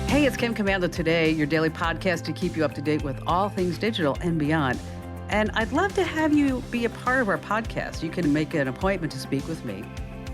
Hey, it's Kim Komando today, your daily podcast to keep you up to date with all things digital and beyond. And I'd love to have you be a part of our podcast. You can make an appointment to speak with me.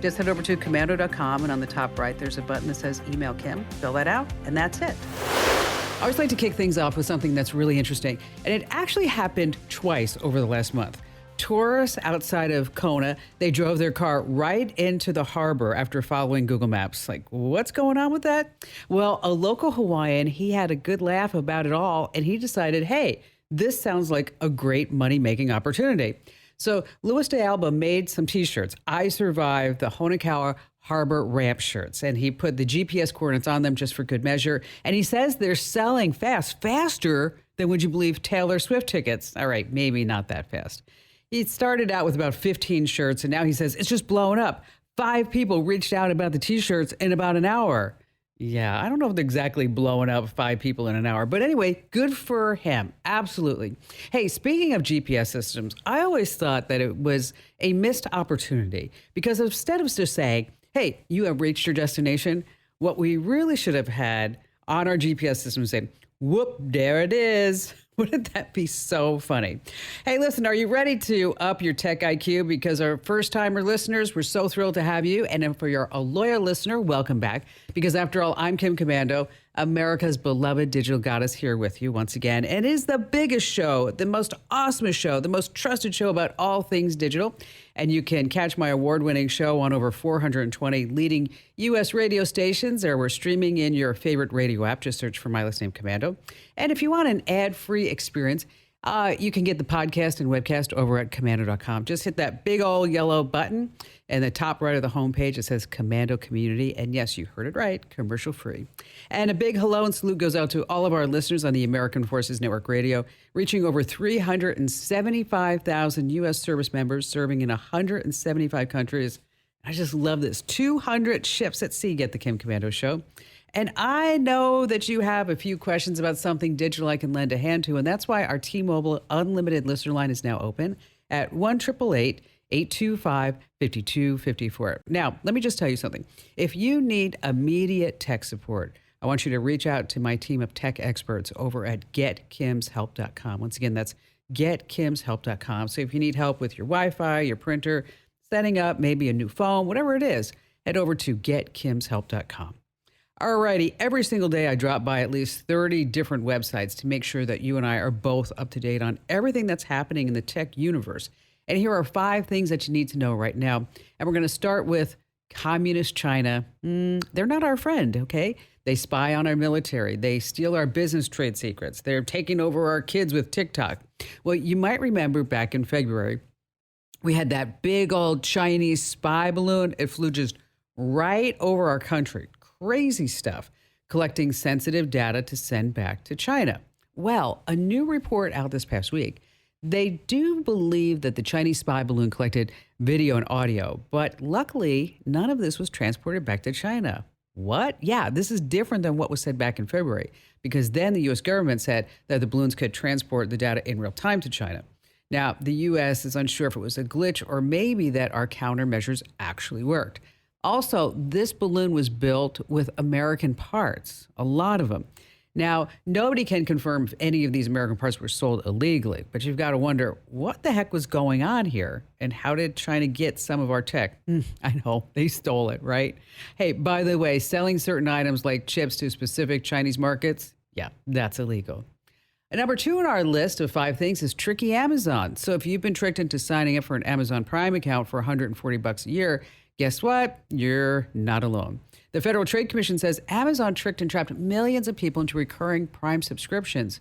Just head over to Komando.com, and on the top right, there's a button that says Email Kim. Fill that out, and that's it. I always like to kick things off with something that's really interesting, and it actually happened twice over the last month. Tourists outside of Kona, they drove their car right into the harbor after following Google Maps. Like, what's going on with that? Well, a local Hawaiian, he had a good laugh about it all, and he decided, hey, this sounds like a great money-making opportunity. So Louis de Alba made some T-shirts. I survived the Honikawa Harbor Ramp shirts, and he put the GPS coordinates on them just for good measure. And he says they're selling faster than would you believe Taylor Swift tickets. All right, maybe not that fast. He started out with about 15 shirts, and now he says it's just blowing up. 5 people reached out about the T-shirts in about an hour. Yeah, I don't know if they're exactly blowing up 5 people in an hour, but anyway, good for him. Absolutely. Hey, speaking of GPS systems, I always thought that it was a missed opportunity because instead of just saying, hey, you have reached your destination, what we really should have had on our GPS system is saying, whoop, there it is. Wouldn't that be so funny? Hey, listen, are you ready to up your tech IQ? Because our first-timer listeners, we're so thrilled to have you. And then for your a loyal listener, welcome back. Because after all, I'm Kim Komando, America's beloved digital goddess, here with you once again. And it is the biggest show, the most awesomest show, the most trusted show about all things digital. And you can catch my award-winning show on over 420 leading U.S. radio stations, or we're streaming in your favorite radio app. Just search for my last name, Komando. And if you want an ad-free experience, you can get the podcast and webcast over at Komando.com. Just hit that big old yellow button in the top right of the homepage. It says Komando Community. And yes, you heard it right, commercial free. And a big hello and salute goes out to all of our listeners on the American Forces Network Radio, reaching over 375,000 U.S. service members serving in 175 countries. I just love this. 200 ships at sea get the Kim Komando Show. And I know that you have a few questions about something digital I can lend a hand to, and that's why our T-Mobile Unlimited listener line is now open at 1-888-825-5254. Now, let me just tell you something. If you need immediate tech support, I want you to reach out to my team of tech experts over at getkimshelp.com. Once again, that's getkimshelp.com. So if you need help with your Wi-Fi, your printer, setting up maybe a new phone, whatever it is, head over to getkimshelp.com. Alrighty, every single day I drop by at least 30 different websites to make sure that you and I are both up to date on everything that's happening in the tech universe. And here are 5 things that you need to know right now. And we're going to start with Communist China. They're not our friend, okay? They spy on our military. They steal our business trade secrets. They're taking over our kids with TikTok. Well, you might remember back in February, we had that big old Chinese spy balloon. It flew just right over our country. Crazy stuff, collecting sensitive data to send back to China. Well, a new report out this past week, they do believe that the Chinese spy balloon collected video and audio, but luckily, none of this was transported back to China. What? Yeah, this is different than what was said back in February, because then the U.S. government said that the balloons could transport the data in real time to China. Now, the U.S. is unsure if it was a glitch or maybe that our countermeasures actually worked. Also, this balloon was built with American parts, a lot of them. Now, nobody can confirm if any of these American parts were sold illegally, but you've got to wonder what the heck was going on here and how did China get some of our tech? I know, they stole it, right? Hey, by the way, selling certain items like chips to specific Chinese markets, yeah, that's illegal. And number 2 on our list of 5 things is tricky Amazon. So if you've been tricked into signing up for an Amazon Prime account for $140 a year, guess what? You're not alone. The Federal Trade Commission says Amazon tricked and trapped millions of people into recurring Prime subscriptions,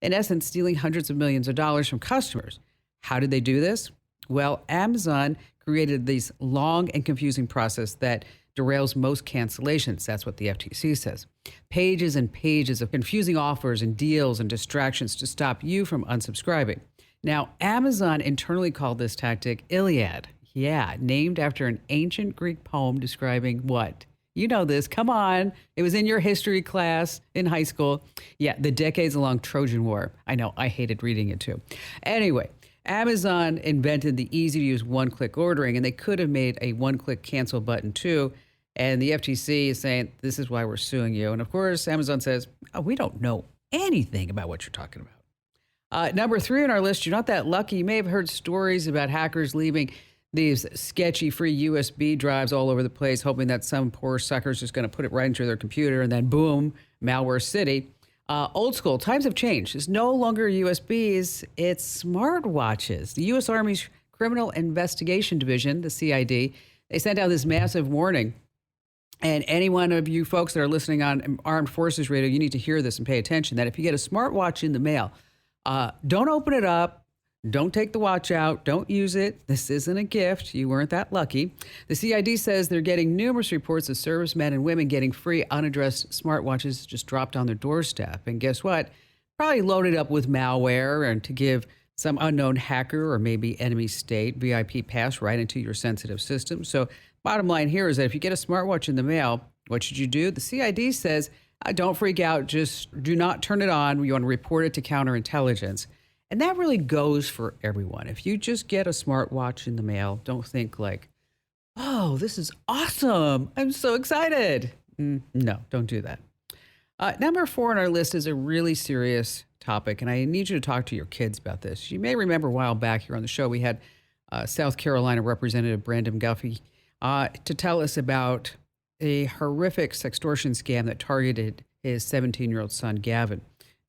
in essence, stealing hundreds of millions of dollars from customers. How did they do this? Well, Amazon created this long and confusing process that derails most cancellations. That's what the FTC says. Pages and pages of confusing offers and deals and distractions to stop you from unsubscribing. Now, Amazon internally called this tactic Iliad. Yeah, named after an ancient Greek poem describing what? You know this. Come on. It was in your history class in high school. Yeah, the decades-long Trojan War. I know. I hated reading it too. Anyway, Amazon invented the easy-to-use one-click ordering, and they could have made a one-click cancel button too. And the FTC is saying, this is why we're suing you. And of course, Amazon says, oh, we don't know anything about what you're talking about. Number 3 on our list, you're not that lucky. You may have heard stories about hackers leaving these sketchy free USB drives all over the place, hoping that some poor sucker's just going to put it right into their computer and then boom, malware city. Old school, times have changed. It's no longer USBs, it's smartwatches. The U.S. Army's Criminal Investigation Division, the CID, they sent out this massive warning. And any one of you folks that are listening on Armed Forces Radio, you need to hear this and pay attention, that if you get a smartwatch in the mail, don't open it up. Don't take the watch out. Don't use it. This isn't a gift. You weren't that lucky. The CID says they're getting numerous reports of servicemen and women getting free unaddressed smartwatches just dropped on their doorstep. And guess what? Probably loaded up with malware and to give some unknown hacker or maybe enemy state VIP pass right into your sensitive system. So bottom line here is that if you get a smartwatch in the mail, what should you do? The CID says, don't freak out. Just do not turn it on. You want to report it to counterintelligence. And that really goes for everyone. If you just get a smartwatch in the mail, don't think like, oh, this is awesome. I'm so excited. No, don't do that. Number 4 on our list is a really serious topic, and I need you to talk to your kids about this. You may remember a while back here on the show, we had South Carolina Representative Brandon Guffey to tell us about a horrific sextortion scam that targeted his 17-year-old son, Gavin.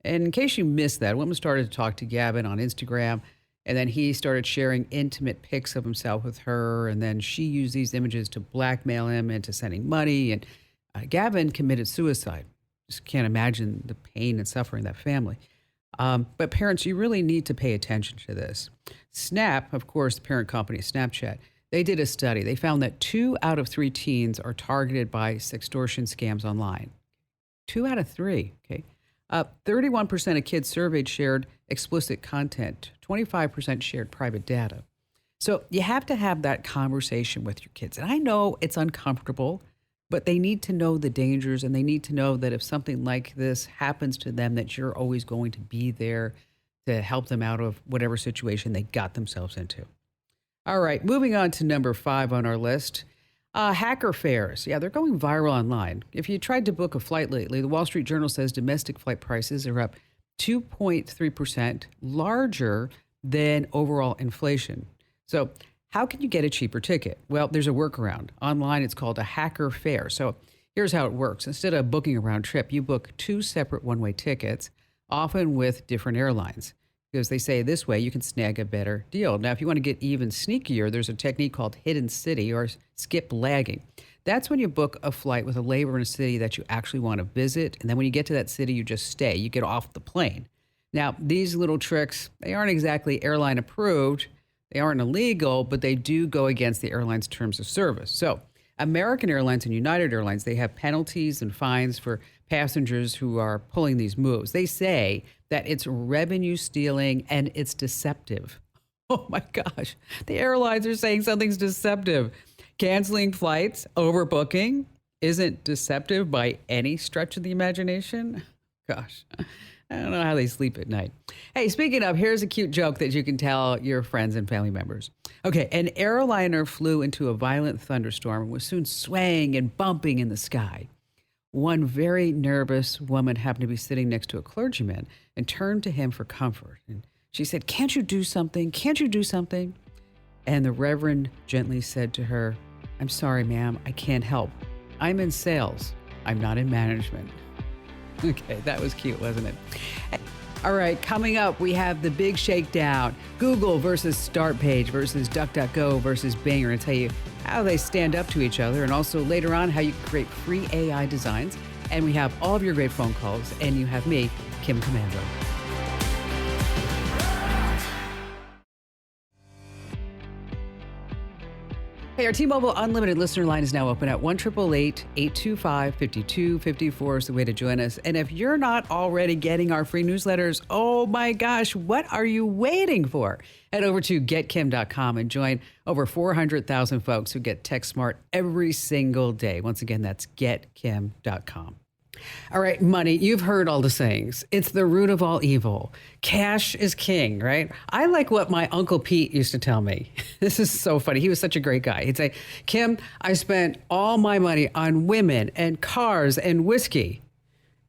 And in case you missed that, a woman started to talk to Gavin on Instagram, and then he started sharing intimate pics of himself with her, and then she used these images to blackmail him into sending money, and Gavin committed suicide. Just can't imagine the pain and suffering of that family. But parents, you really need to pay attention to this. Snap, of course, the parent company, Snapchat, they did a study. They found that 2 out of 3 teens are targeted by sextortion scams online. 2 out of 3, okay? 31% of kids surveyed shared explicit content. 25% shared private data. So you have to have that conversation with your kids. And I know it's uncomfortable, but they need to know the dangers, and they need to know that if something like this happens to them, that you're always going to be there to help them out of whatever situation they got themselves into. All right, moving on to number 5 on our list. Hacker fares. Yeah, they're going viral online. If you tried to book a flight lately, the Wall Street Journal says domestic flight prices are up 2.3%, larger than overall inflation. So how can you get a cheaper ticket? Well, there's a workaround. Online, it's called a hacker fare. So here's how it works. Instead of booking a round trip, you book 2 separate one-way tickets, often with different airlines, because they say this way you can snag a better deal. Now, if you want to get even sneakier, there's a technique called hidden city or skip lagging. That's when you book a flight with a layover in a city that you actually want to visit. And then when you get to that city, you just stay. You get off the plane. Now, these little tricks, they aren't exactly airline approved. They aren't illegal, but they do go against the airline's terms of service. So American Airlines and United Airlines, they have penalties and fines for passengers who are pulling these moves. They say that it's revenue stealing and it's deceptive. Oh my gosh. The airlines are saying something's deceptive. Canceling flights, overbooking isn't deceptive by any stretch of the imagination. Gosh, I don't know how they sleep at night. Hey, speaking of, here's a cute joke that you can tell your friends and family members. Okay, an airliner flew into a violent thunderstorm and was soon swaying and bumping in the sky. One very nervous woman happened to be sitting next to a clergyman and turned to him for comfort. And she said, "Can't you do something? Can't you do something?" And the Reverend gently said to her, "I'm sorry, ma'am, I can't help. I'm in sales. I'm not in management." Okay, that was cute, wasn't it? All right, coming up, we have the big shakedown. Google versus Startpage versus DuckDuckGo versus Bing. We're going to tell you how they stand up to each other, and also later on how you can create free AI designs. And we have all of your great phone calls, and you have me, Kim Komando. Hey, our T-Mobile Unlimited listener line is now open at 1-888-825-5254 is the way to join us. And if you're not already getting our free newsletters, oh my gosh, what are you waiting for? Head over to getkim.com and join over 400,000 folks who get tech smart every single day. Once again, that's getkim.com. All right, money. You've heard all the sayings. It's the root of all evil. Cash is king, right? I like what my Uncle Pete used to tell me. This is so funny. He was such a great guy. He'd say, Kim, I spent all my money on women and cars and whiskey.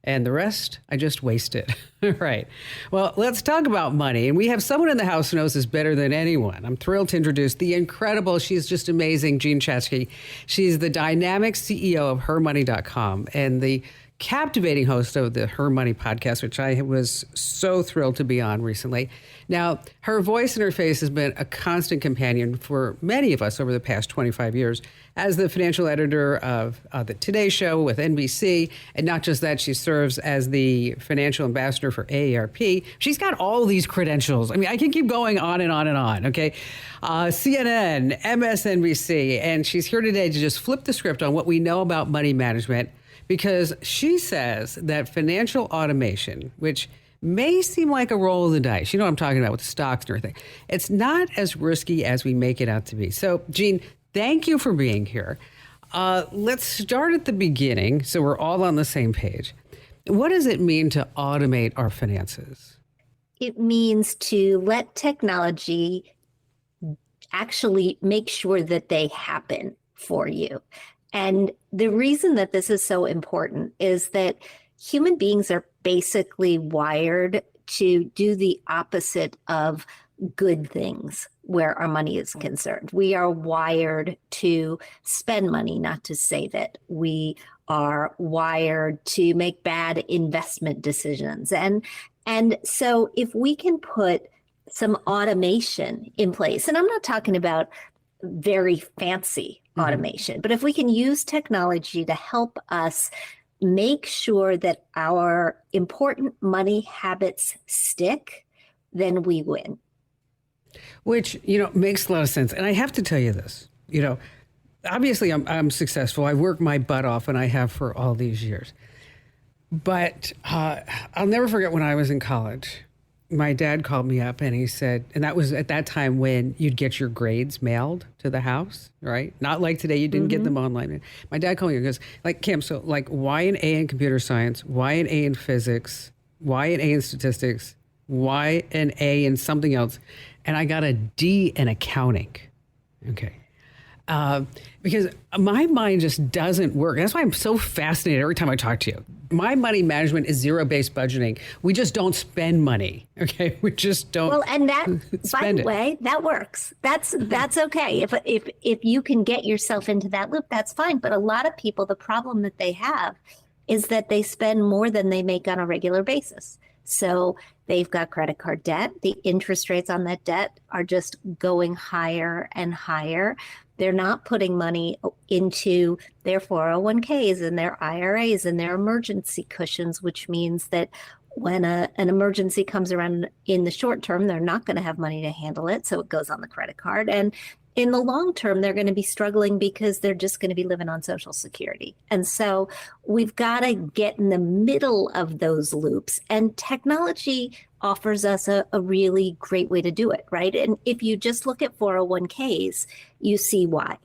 And the rest, I just wasted. Right. Well, let's talk about money. And we have someone in the house who knows this better than anyone. I'm thrilled to introduce the incredible, she's just amazing, Jean Chatzky. She's the dynamic CEO of hermoney.com and the captivating host of the Her Money podcast, which I was so thrilled to be on recently. Now, her voice and her face has been a constant companion for many of us over the past 25 years as the financial editor of the Today Show with NBC. And not just that, she serves as the financial ambassador for AARP. She's got all these credentials. I mean, I can keep going on and on and on, okay? CNN, MSNBC, and she's here today to just flip the script on what we know about money management, because she says that financial automation, which may seem like a roll of the dice, you know what I'm talking about with the stocks and everything, it's not as risky as we make it out to be. So, Jean, thank you for being here. Let's start at the beginning so we're all on the same page. What does it mean to automate our finances? It means to let technology actually make sure that they happen for you. And the reason that this is so important is that human beings are basically wired to do the opposite of good things where our money is concerned. We are wired to spend money, not to save it. We are wired to make bad investment decisions. And so if we can put some automation in place, and I'm not talking about very fancy automation, but if we can use technology to help us make sure that our important money habits stick, then we win. Which, makes a lot of sense. And I have to tell you this, obviously I'm successful. I work my butt off, and I have for all these years. But I'll never forget when I was in college. My dad called me up and he said, and that was at that time when you'd get your grades mailed to the house, right? Not like today, you didn't get them online. My dad called me and goes, Kim, so why an A in computer science, why an A in physics, why an A in statistics, why an A in something else? And I got a D in accounting. Okay. Because my mind just doesn't work. That's why I'm so fascinated every time I talk to you. My money management is zero-based budgeting. We just don't spend money. Okay, we just don't. Well, and that, by the way, that works. That's okay. If you can get yourself into that loop, that's fine. But a lot of people, the problem that they have is that they spend more than they make on a regular basis. So they've got credit card debt. The interest rates on that debt are just going higher and higher. They're not putting money into their 401ks and their IRAs and their emergency cushions, which means that when an emergency comes around in the short term, they're not going to have money to handle it. So it goes on the credit card. And in the long term, they're going to be struggling because they're just going to be living on Social Security. And so we've got to get in the middle of those loops. And technology offers us a really great way to do it, right? And if you just look at 401ks, you see why.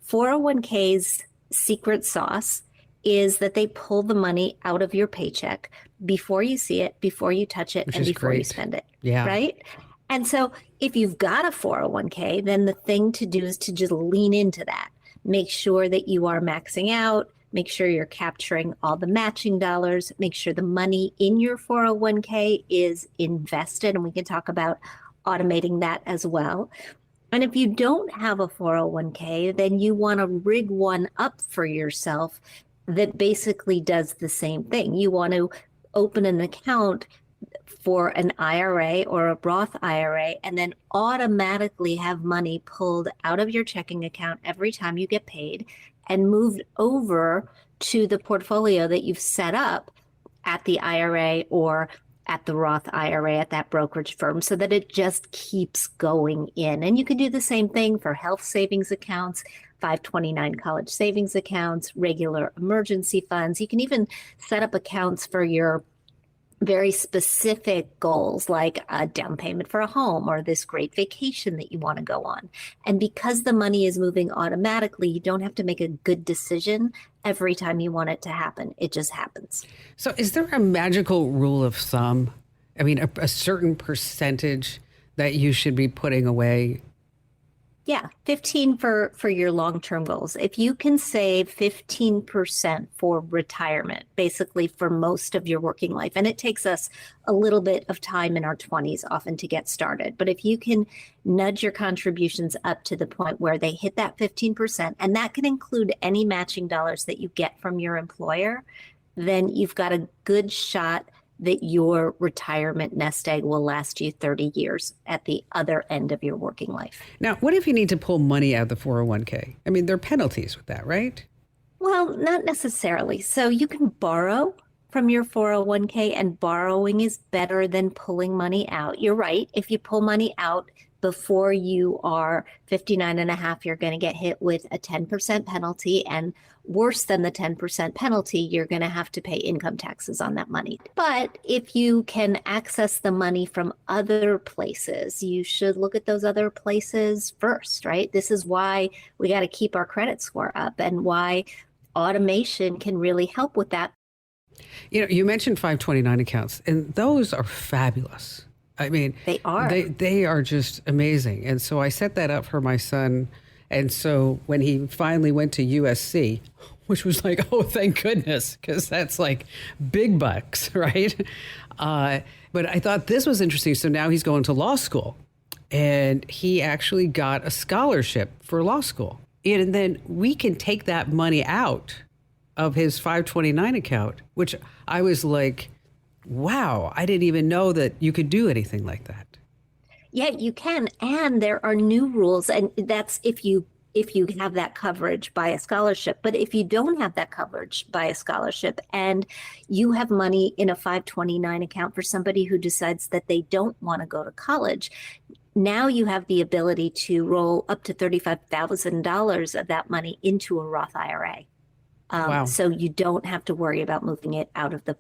401ks' secret sauce is that they pull the money out of your paycheck before you see it, before you touch it, and before you spend it. Yeah. Right? And so if you've got a 401k, then the thing to do is to just lean into that. Make sure that you are maxing out. Make sure you're capturing all the matching dollars. Make sure the money in your 401k is invested. And we can talk about automating that as well. And if you don't have a 401k, then you want to rig one up for yourself that basically does the same thing. You want to open an account for an IRA or a Roth IRA and then automatically have money pulled out of your checking account every time you get paid and moved over to the portfolio that you've set up at the IRA or at the Roth IRA at that brokerage firm so that it just keeps going in. And you can do the same thing for health savings accounts, 529 college savings accounts, regular emergency funds. You can even set up accounts for your very specific goals like a down payment for a home or this great vacation that you want to go on. And because the money is moving automatically, you don't have to make a good decision every time you want it to happen. It just happens. So is there a magical rule of thumb? I mean, a certain percentage that you should be putting away? Yeah, 15 for your long-term goals. If you can save 15% for retirement, basically for most of your working life, and it takes us a little bit of time in our 20s often to get started, but if you can nudge your contributions up to the point where they hit that 15%, and that can include any matching dollars that you get from your employer, then you've got a good shot that your retirement nest egg will last you 30 years at the other end of your working life. Now, what if you need to pull money out of the 401k? I mean, there are penalties with that, right? Well, not necessarily. So you can borrow from your 401k, and borrowing is better than pulling money out. You're right. If you pull money out before you are 59 and a half, you're going to get hit with a 10% penalty, and worse than the 10% penalty, you're going to have to pay income taxes on that money. But if you can access the money from other places, you should look at those other places first, right? This is why we got to keep our credit score up, and why automation can really help with that. You know, you mentioned 529 accounts, and those are fabulous. I mean, They are. They are just amazing. And so I set that up for my son. And so when he finally went to USC, which was like, oh, thank goodness, because that's like big bucks, right? But I thought this was interesting. So now he's going to law school, and he actually got a scholarship for law school. And then we can take that money out of his 529 account, which I was like, wow, I didn't even know that you could do anything like that. Yeah, you can. And there are new rules. And that's if you have that coverage by a scholarship. But if you don't have that coverage by a scholarship, and you have money in a 529 account for somebody who decides that they don't want to go to college, now you have the ability to roll up to $35,000 of that money into a Roth IRA. Wow. So you don't have to worry about moving it out of the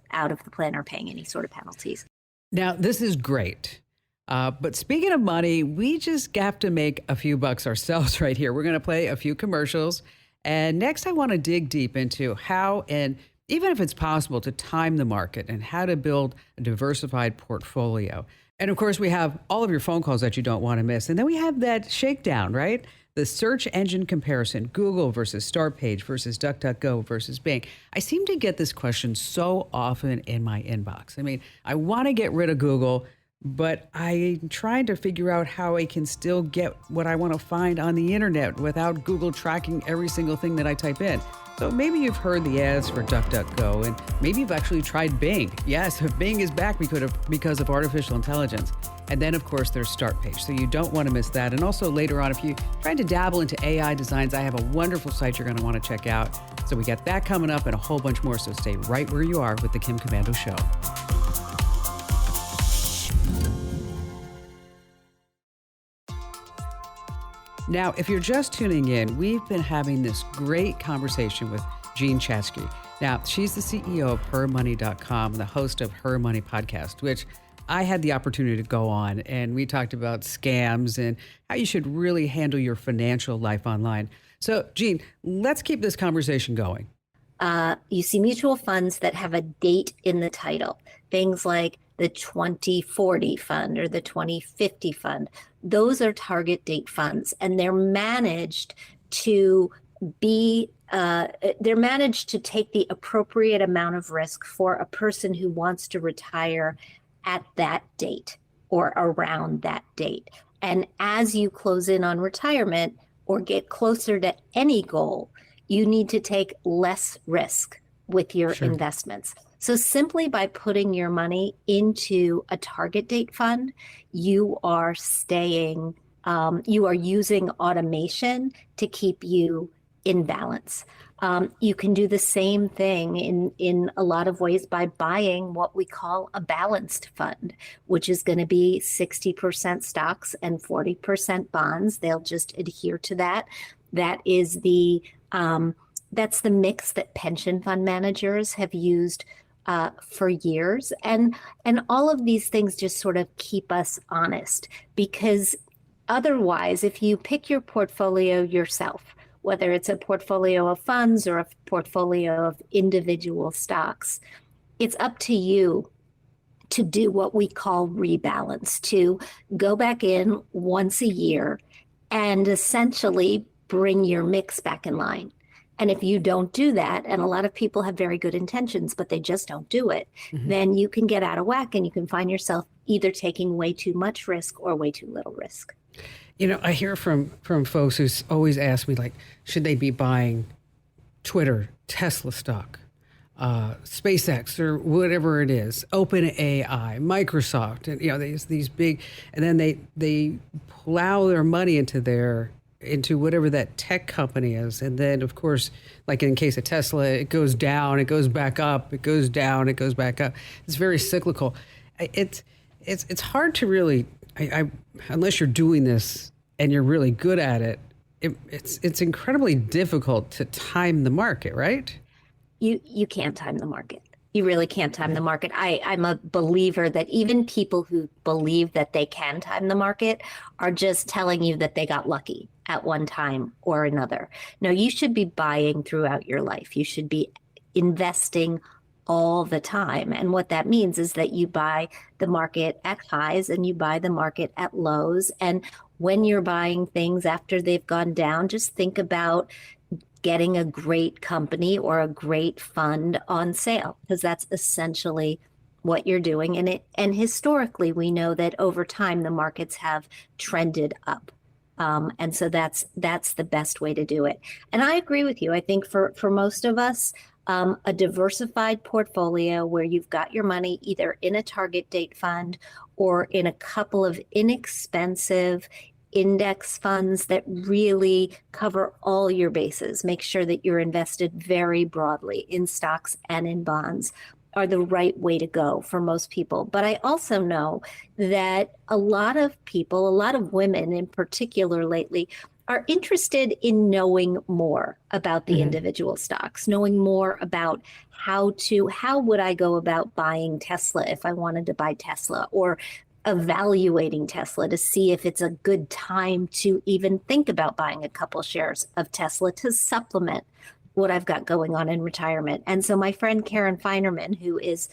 plan or paying any sort of penalties. Now, this is great. But speaking of money, we just have to make a few bucks ourselves right here. We're going to play a few commercials. And next, I want to dig deep into how, and even if it's possible, to time the market and how to build a diversified portfolio. And of course, we have all of your phone calls that you don't want to miss. And then we have that shakedown, right? The search engine comparison, Google versus Startpage versus DuckDuckGo versus Bing. I seem to get this question so often in my inbox. I mean, I want to get rid of Google, but I'm trying to figure out how I can still get what I want to find on the internet without Google tracking every single thing that I type in. So maybe you've heard the ads for DuckDuckGo, and maybe you've actually tried Bing. Yes, Bing is back because of artificial intelligence. And then, of course, there's Startpage. So you don't want to miss that. And also later on, if you're trying to dabble into AI designs, I have a wonderful site you're going to want to check out. So we got that coming up and a whole bunch more. So stay right where you are with the Kim Komando Show. Now, if you're just tuning in, we've been having this great conversation with Jean Chatzky. Now, she's the CEO of hermoney.com and the host of Her Money Podcast, which I had the opportunity to go on, and we talked about scams and how you should really handle your financial life online. So, Jean, let's keep this conversation going. You see mutual funds that have a date in the title, things like the 2040 fund or the 2050 fund. Those are target date funds, and they're managed to take the appropriate amount of risk for a person who wants to retire at that date or around that date. And as you close in on retirement or get closer to any goal, you need to take less risk with your investments. So simply by putting your money into a target date fund, you are using automation to keep you in balance. You can do the same thing in a lot of ways by buying what we call a balanced fund, which is going to be 60% stocks and 40% bonds. They'll just adhere to that. That's the mix that pension fund managers have used for years. And all of these things just sort of keep us honest, because otherwise, if you pick your portfolio yourself whether it's a portfolio of funds or a portfolio of individual stocks. It's up to you to do what we call rebalance, to go back in once a year and essentially bring your mix back in line. And if you don't do that, and a lot of people have very good intentions, but they just don't do it, then you can get out of whack and you can find yourself either taking way too much risk or way too little risk. You know, I hear from folks who always ask me, like, should they be buying Twitter, Tesla stock, SpaceX, or whatever it is, OpenAI, Microsoft, and, you know, these big, and then they plow their money into whatever that tech company is. And then, of course, like in case of Tesla, it goes down, it goes back up, it goes down, it goes back up. It's very cyclical. It's hard to really, unless you're doing this and you're really good at it, it's incredibly difficult to time the market, right? You can't time the market. You really can't time the market. I'm a believer that even people who believe that they can time the market are just telling you that they got lucky at one time or another. No, you should be buying throughout your life. You should be investing all the time. And what that means is that you buy the market at highs and you buy the market at lows. And when you're buying things after they've gone down, just think about getting a great company or a great fund on sale, because that's essentially what you're doing. And historically, we know that over time, the markets have trended up. And so that's the best way to do it. And I agree with you. I think for most of us, a diversified portfolio where you've got your money either in a target date fund or in a couple of inexpensive index funds that really cover all your bases, make sure that you're invested very broadly in stocks and in bonds, are the right way to go for most people. But I also know that a lot of people, a lot of women in particular lately, are interested in knowing more about the individual stocks, knowing more about how would I go about buying Tesla if I wanted to buy Tesla, or evaluating Tesla to see if it's a good time to even think about buying a couple shares of Tesla to supplement what I've got going on in retirement. And so my friend Karen Feinerman, who is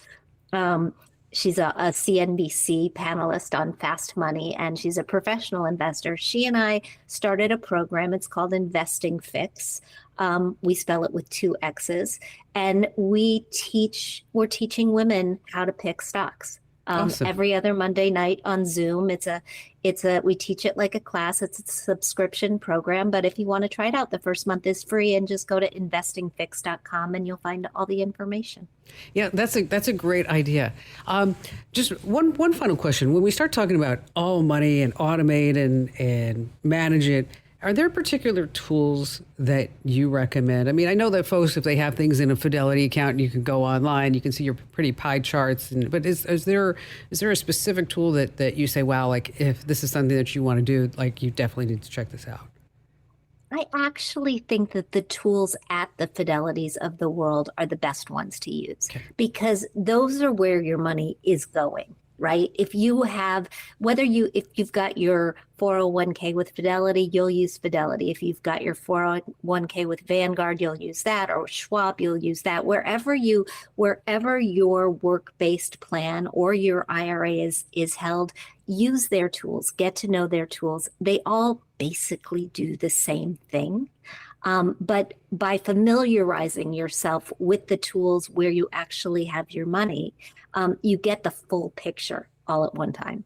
she's a CNBC panelist on Fast Money, and she's a professional investor. She and I started a program. It's called Investing Fix. We spell it with 2 X's, and we're teaching women how to pick stocks. Awesome. Every other Monday night on Zoom. We teach it like a class. It's a subscription program, but if you want to try it out, the first month is free, and just go to investingfix.com and you'll find all the information. Yeah, that's a great idea. Just one final question. When we start talking about all money and automate and manage it, are there particular tools that you recommend? I mean, I know that folks, if they have things in a Fidelity account, you can go online, you can see your pretty pie charts. But is there a specific tool that you say, wow, like if this is something that you want to do, like you definitely need to check this out? I actually think that the tools at the Fidelities of the world are the best ones to use, because those are where your money is going. Right? If you've got your 401k with Fidelity, you'll use Fidelity. If you've got your 401k with Vanguard, you'll use that, or Schwab, you'll use that. Wherever your work-based plan or your IRA is held, use their tools, get to know their tools. They all basically do the same thing. But by familiarizing yourself with the tools where you actually have your money, you get the full picture all at one time.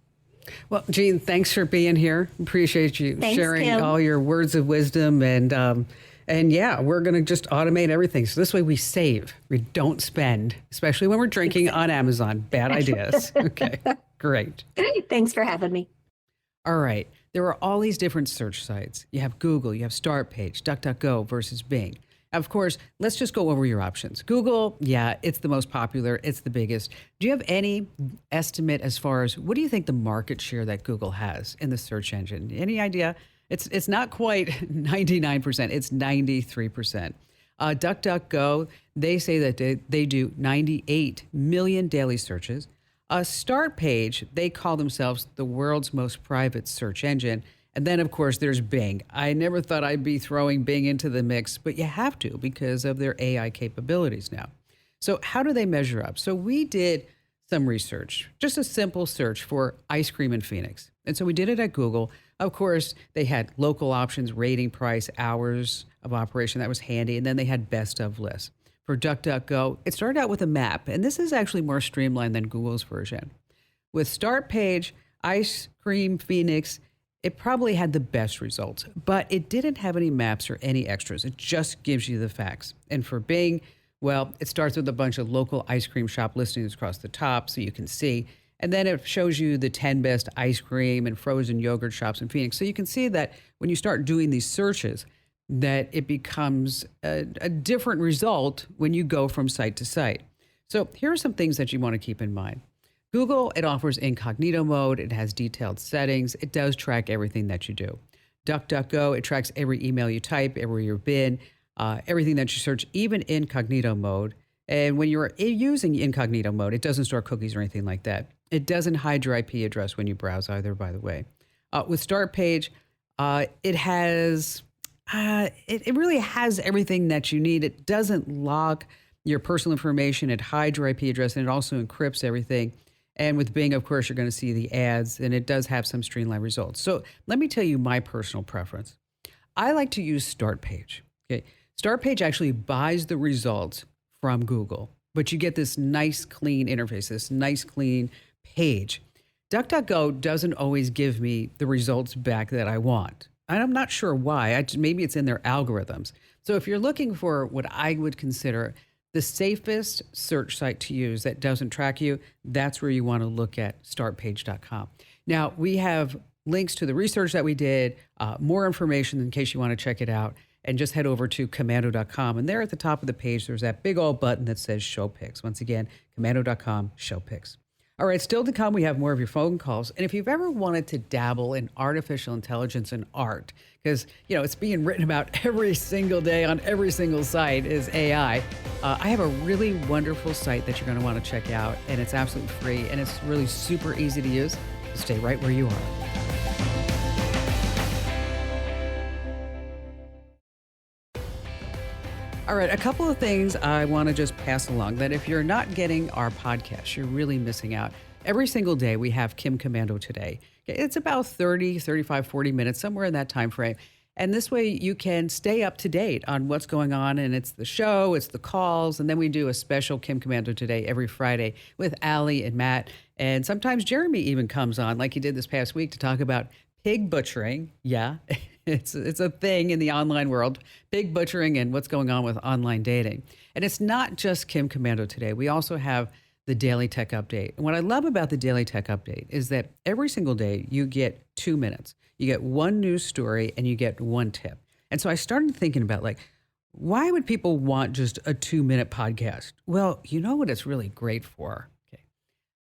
Well, Jean, thanks for being here. Appreciate you sharing Kim. all your words of wisdom. And yeah, we're going to just automate everything. So this way we save, we don't spend, especially when we're drinking on Amazon. Bad ideas. Okay, great. Thanks for having me. All right. There are all these different search sites. You have Google, you have Startpage, DuckDuckGo versus Bing. Of course, let's just go over your options. Google, yeah, it's the most popular. It's the biggest. Do you have any estimate as far as what do you think the market share that Google has in the search engine? Any idea? It's not quite 99%. It's 93%. DuckDuckGo, they say that they do 98 million daily searches. Startpage, they call themselves the world's most private search engine, And then, of course, there's Bing. I never thought I'd be throwing Bing into the mix, but you have to because of their AI capabilities now. So how do they measure up? So we did some research, just a simple search for ice cream in Phoenix. And so we did it at Google. Of course, they had local options, rating, price, hours of operation. That was handy. And then they had best of lists. For DuckDuckGo, it started out with a map. And this is actually more streamlined than Google's version. With start page, ice cream Phoenix, it probably had the best results, but it didn't have any maps or any extras. It just gives you the facts. And for Bing, well, it starts with a bunch of local ice cream shop listings across the top so you can see. And then it shows you the 10 best ice cream and frozen yogurt shops in Phoenix. So you can see that when you start doing these searches, that it becomes a different result when you go from site to site. So here are some things that you want to keep in mind. Google, it offers incognito mode. It has detailed settings. It does track everything that you do. DuckDuckGo, it tracks every email you type, everywhere you've been, everything that you search, even incognito mode. And when you're using incognito mode, it doesn't store cookies or anything like that. It doesn't hide your IP address when you browse either, by the way. With Start Page, it has, it really has everything that you need. It doesn't lock your personal information. It hides your IP address, and it also encrypts everything. And with Bing, of course, you're going to see the ads, and it does have some streamlined results. So let me tell you my personal preference. I like to use Start Page. Okay, Start Page actually buys the results from Google, but you get this nice, clean interface, this nice, clean page. DuckDuckGo doesn't always give me the results back that I want. And I'm not sure why. Maybe it's in their algorithms. So if you're looking for what I would consider the safest search site to use that doesn't track you, that's where you want to look at startpage.com. Now, we have links to the research that we did, more information in case you want to check it out, and just head over to Komando.com. And there at the top of the page, there's that big old button that says Show Pics. Once again, Komando.com, Show Pics. All right, still to come, we have more of your phone calls. And if you've ever wanted to dabble in artificial intelligence and art, because, you know, it's being written about every single day on every single site is AI, I have a really wonderful site that you're going to want to check out. And it's absolutely free, and it's really super easy to use. Stay right where you are. All right, a couple of things I want to just pass along that if you're not getting our podcast, you're really missing out. Every single day we have Kim Komando Today. It's about 30, 35, 40 minutes, somewhere in that time frame. And this way you can stay up to date on what's going on. And it's the show, it's the calls. And then we do a special Kim Komando Today every Friday with Allie and Matt. And sometimes Jeremy even comes on, like he did this past week, to talk about pig butchering. Yeah, it's a thing in the online world, pig butchering and what's going on with online dating. And it's not just Kim Komando Today. We also have the Daily Tech Update. And what I love about the Daily Tech Update is that every single day you get 2 minutes. You get one news story and you get one tip. And so I started thinking about, like, why would people want just a 2-minute podcast? Well, you know what it's really great for? Okay.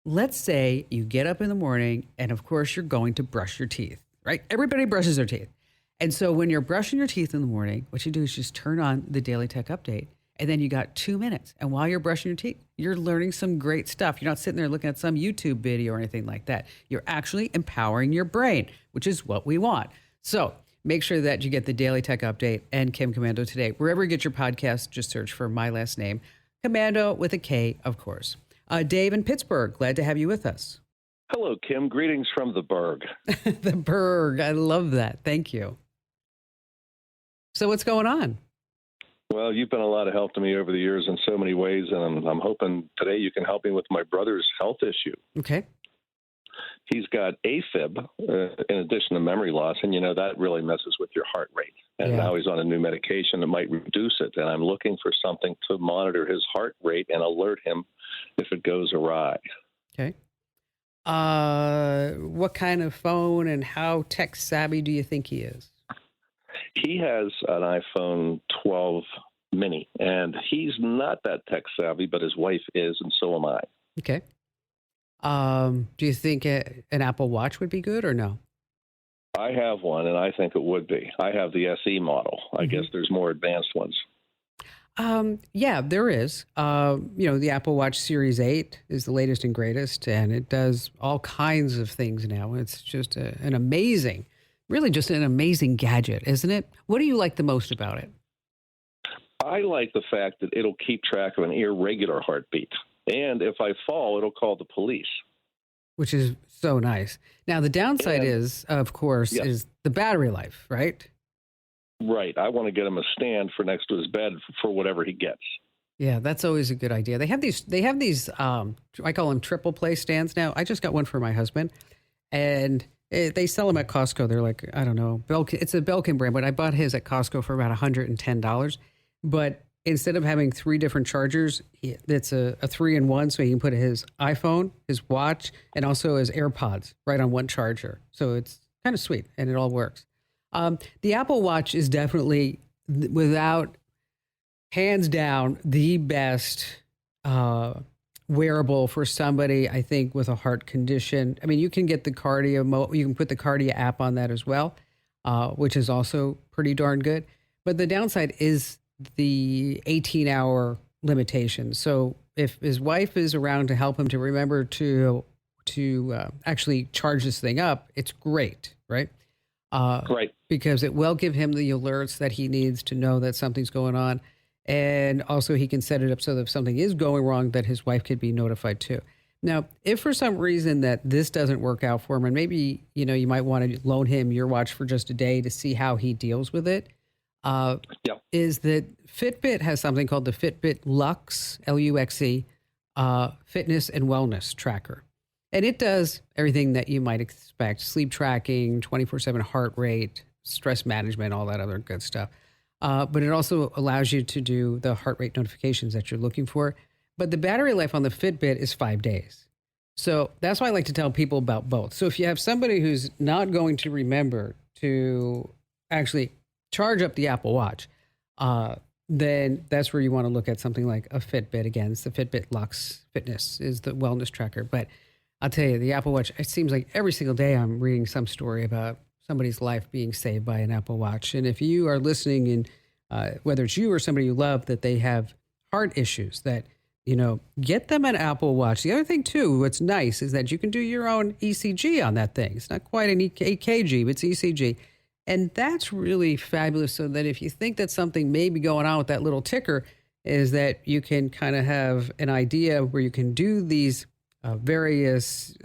Let's say you get up in the morning and, of course, you're going to brush your teeth, right? Everybody brushes their teeth. And so when you're brushing your teeth in the morning, what you do is just turn on the Daily Tech Update, and then you got 2 minutes. And while you're brushing your teeth, you're learning some great stuff. You're not sitting there looking at some YouTube video or anything like that. You're actually empowering your brain, which is what we want. So make sure that you get the Daily Tech Update and Kim Komando Today. Wherever you get your podcast, just search for my last name, Komando with a K, of course. Dave in Pittsburgh, glad to have you with us. Hello, Kim. Greetings from the Berg. The Berg. I love that. Thank you. So what's going on? Well, you've been a lot of help to me over the years in so many ways, and I'm hoping today you can help me with my brother's health issue. Okay. He's got AFib in addition to memory loss, and, you know, that really messes with your heart rate. And now he's on a new medication that might reduce it, and I'm looking for something to monitor his heart rate and alert him if it goes awry. Okay. What kind of phone and how tech savvy do you think he is? He has an iPhone 12 mini, and he's not that tech savvy, but his wife is, and so am I. Okay. Do you think an Apple Watch would be good or no? I have one, and I think it would be. I have the SE model. I guess there's more advanced ones. Yeah, there is. The Apple Watch Series 8 is the latest and greatest, and it does all kinds of things now. It's just an amazing really just an amazing gadget, isn't it? What do you like the most about it? I like the fact that it'll keep track of an irregular heartbeat. And if I fall, it'll call the police. Which is so nice. Now, the downside is, of course, Yes. is the battery life, right? Right. I want to get him a stand for next to his bed for whatever he gets. Yeah, that's always a good idea. They have these, I call them triple play stands now. I just got one for my husband, and they sell them at Costco. They're like, I don't know, it's a Belkin brand, but I bought his at Costco for about $110. But instead of having 3 different chargers, it's a 3-in-1, so he can put his iPhone, his watch, and also his AirPods right on one charger. So it's kind of sweet, and it all works. The Apple Watch is definitely, without hands down, the best wearable for somebody, I think, with a heart condition. I mean, you can get the cardio, you can put the cardio app on that as well, which is also pretty darn good. But the downside is the 18-hour limitation. So if his wife is around to help him to remember to actually charge this thing up, it's great, right? Right. Because it will give him the alerts that he needs to know that something's going on. And also he can set it up so that if something is going wrong, that his wife could be notified too. Now, if for some reason that this doesn't work out for him, and maybe, you might want to loan him your watch for just a day to see how he deals with it, is that Fitbit has something called the Fitbit Luxe, Luxe, fitness and wellness tracker. And it does everything that you might expect: sleep tracking, 24/7 heart rate, stress management, all that other good stuff. But it also allows you to do the heart rate notifications that you're looking for. But the battery life on the Fitbit is 5 days. So that's why I like to tell people about both. So if you have somebody who's not going to remember to actually charge up the Apple Watch, then that's where you want to look at something like a Fitbit. Again, it's the Fitbit Luxe Fitness is the wellness tracker. But I'll tell you, the Apple Watch, it seems like every single day I'm reading some story about somebody's life being saved by an Apple Watch. And if you are listening, and whether it's you or somebody you love, that they have heart issues, that, get them an Apple Watch. The other thing too, what's nice is that you can do your own ECG on that thing. It's not quite an EKG, but it's ECG. And that's really fabulous, so that if you think that something may be going on with that little ticker, is that you can kind of have an idea where you can do these various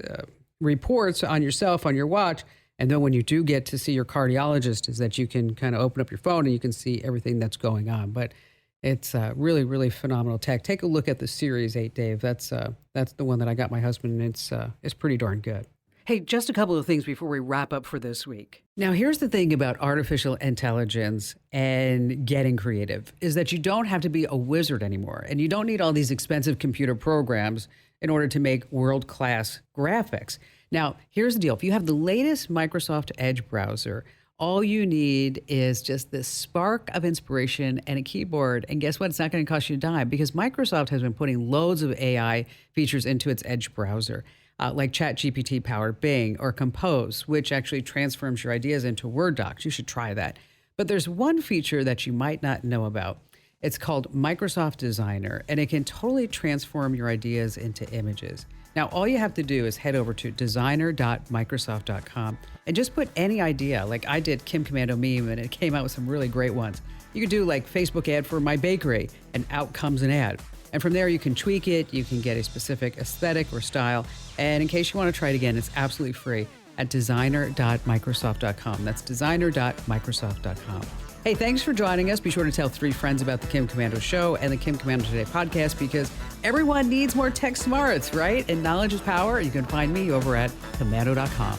reports on yourself, on your watch. And then when you do get to see your cardiologist, is that you can kind of open up your phone and you can see everything that's going on. But it's really, really phenomenal tech. Take a look at the Series 8, Dave. That's the one that I got my husband, and it's pretty darn good. Hey, just a couple of things before we wrap up for this week. Now, here's the thing about artificial intelligence and getting creative, is that you don't have to be a wizard anymore, and you don't need all these expensive computer programs in order to make world-class graphics. Now, here's the deal. If you have the latest Microsoft Edge browser, all you need is just this spark of inspiration and a keyboard. And guess what? It's not going to cost you a dime, because Microsoft has been putting loads of AI features into its Edge browser, like ChatGPT powered Bing or Compose, which actually transforms your ideas into Word docs. You should try that. But there's one feature that you might not know about. It's called Microsoft Designer, and it can totally transform your ideas into images. Now, all you have to do is head over to designer.microsoft.com and just put any idea. Like I did Kim Komando meme, and it came out with some really great ones. You could do like Facebook ad for my bakery, and out comes an ad. And from there, you can tweak it. You can get a specific aesthetic or style. And in case you want to try it again, it's absolutely free at designer.microsoft.com. That's designer.microsoft.com. Hey, thanks for joining us. Be sure to tell 3 friends about the Kim Komando Show and the Kim Komando Today podcast, because everyone needs more tech smarts, right? And knowledge is power. You can find me over at komando.com.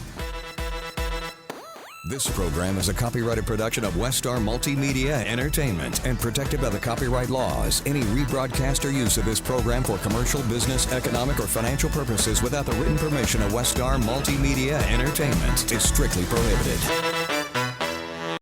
This program is a copyrighted production of Westar Multimedia Entertainment and protected by the copyright laws. Any rebroadcast or use of this program for commercial, business, economic, or financial purposes without the written permission of Westar Multimedia Entertainment is strictly prohibited.